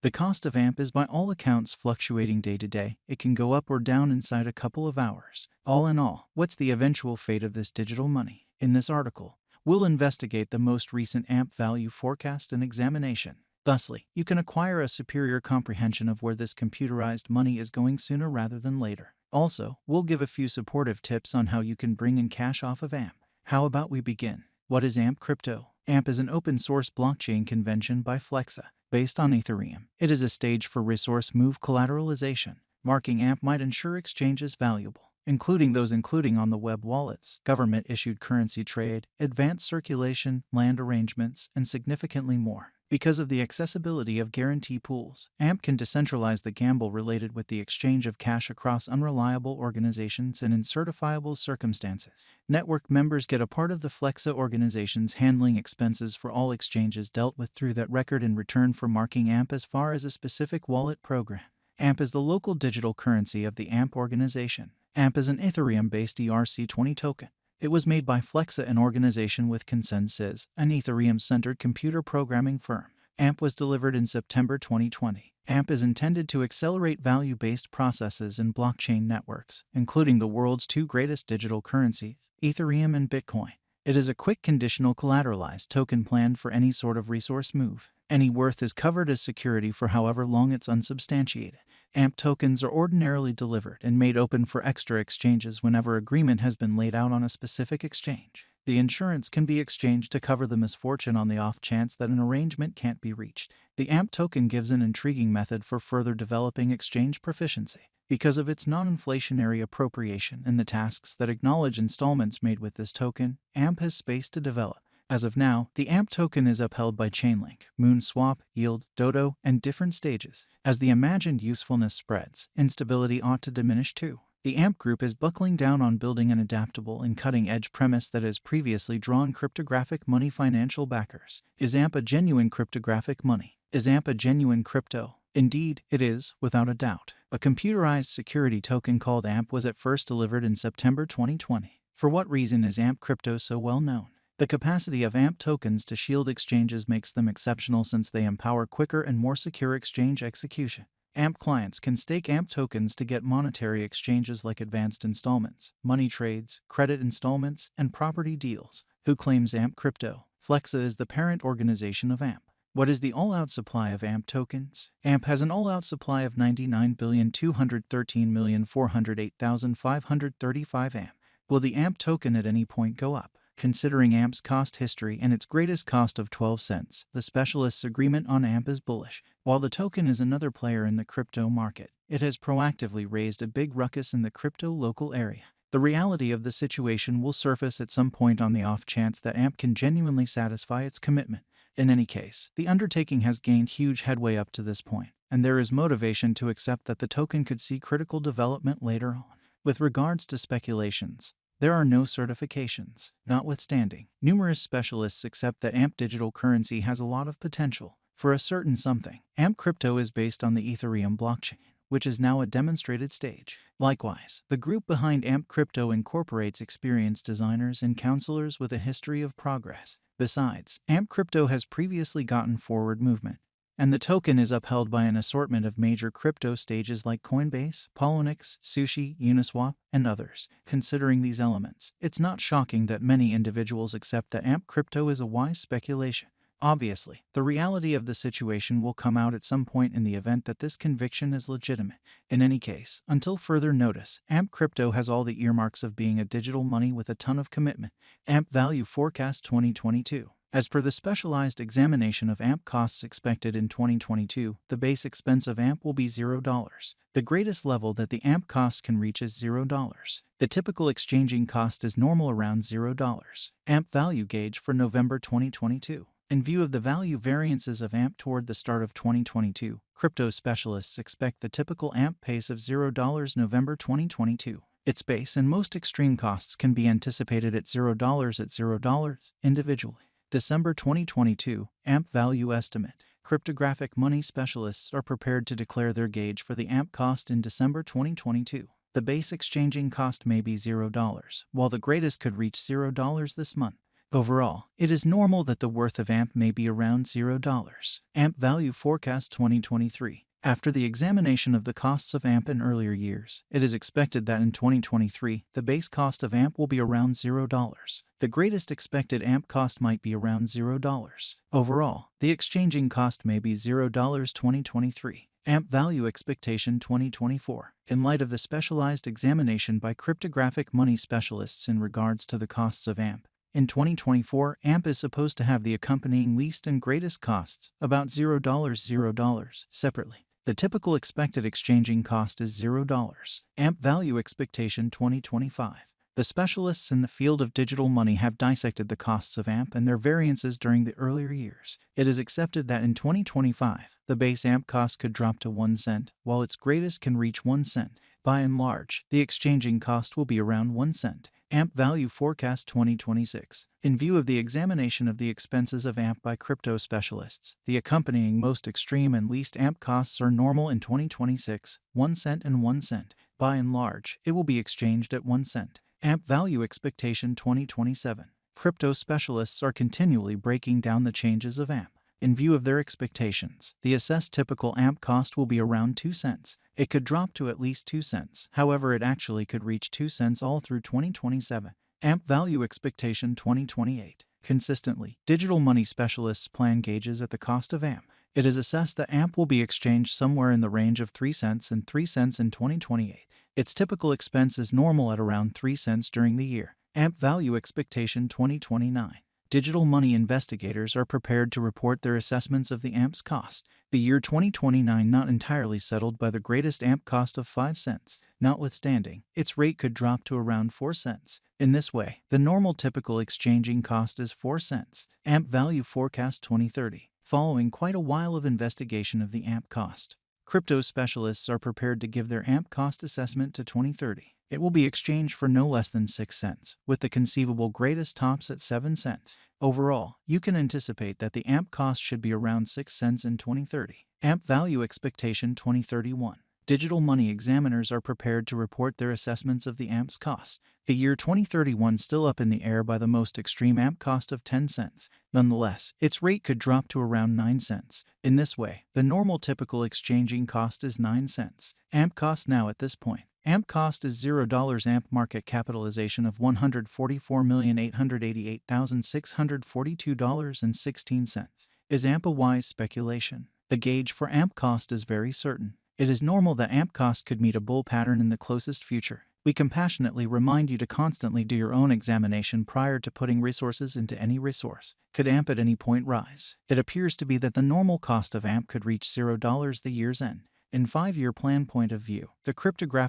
The cost of AMP is by all accounts fluctuating day to day. It can go up or down inside a couple of hours. All in all, what's the eventual fate of this digital money? In this article, we'll investigate the most recent AMP value forecast and examination. Thusly, you can acquire a superior comprehension of where this computerized money is going sooner rather than later. Also, we'll give a few supportive tips on how you can bring in cash off of AMP. How about we begin? What is AMP crypto? AMP is an open-source blockchain convention by Flexa, based on Ethereum. It is a stage for resource move collateralization. Marking AMP might ensure exchanges valuable, including on the web wallets, government-issued currency trade, advanced circulation, land arrangements, and significantly more. Because of the accessibility of guarantee pools, AMP can decentralize the gamble related with the exchange of cash across unreliable organizations and in certifiable circumstances. Network members get a part of the Flexa organization's handling expenses for all exchanges dealt with through that record in return for marking AMP as far as a specific wallet program. AMP is the local digital currency of the AMP organization. AMP is an Ethereum-based ERC20 token. It was made by Flexa, an organization with consensus, an Ethereum-centered computer programming firm. AMP was delivered in September 2020. AMP is intended to accelerate value-based processes in blockchain networks, including the world's two greatest digital currencies, Ethereum and Bitcoin. It is a quick conditional collateralized token planned for any sort of resource move. Any worth is covered as security for however long it's unsubstantiated. AMP tokens are ordinarily delivered and made open for extra exchanges whenever agreement has been laid out on a specific exchange. The insurance can be exchanged to cover the misfortune on the off chance that an arrangement can't be reached. The AMP token gives an intriguing method for further developing exchange proficiency. Because of its non-inflationary appropriation and the tasks that acknowledge installments made with this token, AMP has space to develop. As of now, the AMP token is upheld by Chainlink, Moonswap, Yield, Dodo, and different stages. As the imagined usefulness spreads, instability ought to diminish too. The AMP group is buckling down on building an adaptable and cutting-edge premise that has previously drawn cryptographic money financial backers. Is AMP a genuine cryptographic money? Is AMP a genuine crypto? Indeed, it is, without a doubt. A computerized security token called AMP was at first delivered in September 2020. For what reason is AMP crypto so well known? The capacity of AMP tokens to shield exchanges makes them exceptional since they empower quicker and more secure exchange execution. AMP clients can stake AMP tokens to get monetary exchanges like advanced installments, money trades, credit installments, and property deals. Who claims AMP crypto? Flexa is the parent organization of AMP. What is the all-out supply of AMP tokens? AMP has an all-out supply of 99,213,408,535 AMP. Will the AMP token at any point go up? Considering AMP's cost history and its greatest cost of 12 cents, the specialists' agreement on AMP is bullish. While the token is another player in the crypto market, it has proactively raised a big ruckus in the crypto local area. The reality of the situation will surface at some point on the off chance that AMP can genuinely satisfy its commitment. In any case, the undertaking has gained huge headway up to this point, and there is motivation to accept that the token could see critical development later on. With regards to speculations, there are no certifications. Notwithstanding, numerous specialists accept that AMP digital currency has a lot of potential for a certain something. AMP crypto is based on the Ethereum blockchain, which is now a demonstrated stage. Likewise, the group behind AMP crypto incorporates experienced designers and counselors with a history of progress. Besides, AMP crypto has previously gotten forward movement, and the token is upheld by an assortment of major crypto stages like Coinbase, Poloniex, Sushi, Uniswap, and others. Considering these elements, it's not shocking that many individuals accept that AMP crypto is a wise speculation. Obviously, the reality of the situation will come out at some point in the event that this conviction is legitimate. In any case, until further notice, AMP crypto has all the earmarks of being a digital money with a ton of commitment. AMP Value Forecast 2022. As per the specialized examination of AMP costs expected in 2022, the base expense of AMP will be $0. The greatest level that the AMP cost can reach is $0. The typical exchanging cost is normal around $0. AMP value gauge for November 2022. In view of the value variances of AMP toward the start of 2022, crypto specialists expect the typical AMP pace of $0 November 2022. Its base and most extreme costs can be anticipated at $0 individually. December 2022, AMP value estimate. Cryptographic money specialists are prepared to declare their gauge for the AMP cost in December 2022. The base exchanging cost may be $0, while the greatest could reach $0 this month. Overall, it is normal that the worth of AMP may be around $0. AMP Value Forecast 2023. After the examination of the costs of AMP in earlier years, it is expected that in 2023, the base cost of AMP will be around $0. The greatest expected AMP cost might be around $0. Overall, the exchanging cost may be $0 2023. AMP Value Expectation 2024. In light of the specialized examination by cryptographic money specialists in regards to the costs of AMP, in 2024, AMP is supposed to have the accompanying least and greatest costs, about $0 separately. The typical expected exchanging cost is $0. AMP Value Expectation 2025. The specialists in the field of digital money have dissected the costs of AMP and their variances during the earlier years. It is accepted that in 2025, the base AMP cost could drop to 1 cent, while its greatest can reach 1 cent. By and large, the exchanging cost will be around 1 cent. AMP Value Forecast 2026. In view of the examination of the expenses of AMP by crypto specialists, the accompanying most extreme and least AMP costs are normal in 2026, 1 cent and 1 cent. By and large, it will be exchanged at 1 cent. AMP Value Expectation 2027. Crypto specialists are continually breaking down the changes of AMP. In view of their expectations, the assessed typical AMP cost will be around 2 cents. It could drop to at least 2 cents, however it actually could reach 2 cents all through 2027. AMP Value Expectation 2028. Consistently, digital money specialists plan gauges at the cost of AMP. It is assessed that AMP will be exchanged somewhere in the range of 3 cents and 3 cents in 2028. Its typical expense is normal at around 3 cents during the year. AMP Value Expectation 2029. Digital money investigators are prepared to report their assessments of the AMP's cost. The year 2029 not entirely settled by the greatest AMP cost of 5 cents. Notwithstanding, its rate could drop to around 4 cents. In this way, the normal typical exchanging cost is 4 cents. AMP Value Forecast 2030. Following quite a while of investigation of the AMP cost, crypto specialists are prepared to give their AMP cost assessment to 2030. It will be exchanged for no less than 6 cents, with the conceivable greatest tops at 7 cents. Overall, you can anticipate that the AMP cost should be around 6 cents in 2030. AMP Value Expectation 2031. Digital money examiners are prepared to report their assessments of the AMP's cost. The year 2031 still up in the air by the most extreme AMP cost of 10 cents. Nonetheless, its rate could drop to around 9 cents. In this way, the normal typical exchanging cost is 9 cents. AMP cost now at this point. AMP cost is $0. AMP market capitalization of $144,888,642.16. Is AMP a wise speculation? The gauge for AMP cost is very certain. It is normal that AMP cost could meet a bull pattern in the closest future. We compassionately remind you to constantly do your own examination prior to putting resources into any resource. Could AMP at any point rise? It appears to be that the normal cost of AMP could reach $0 the year's end. In 5-year plan point of view, the cryptographic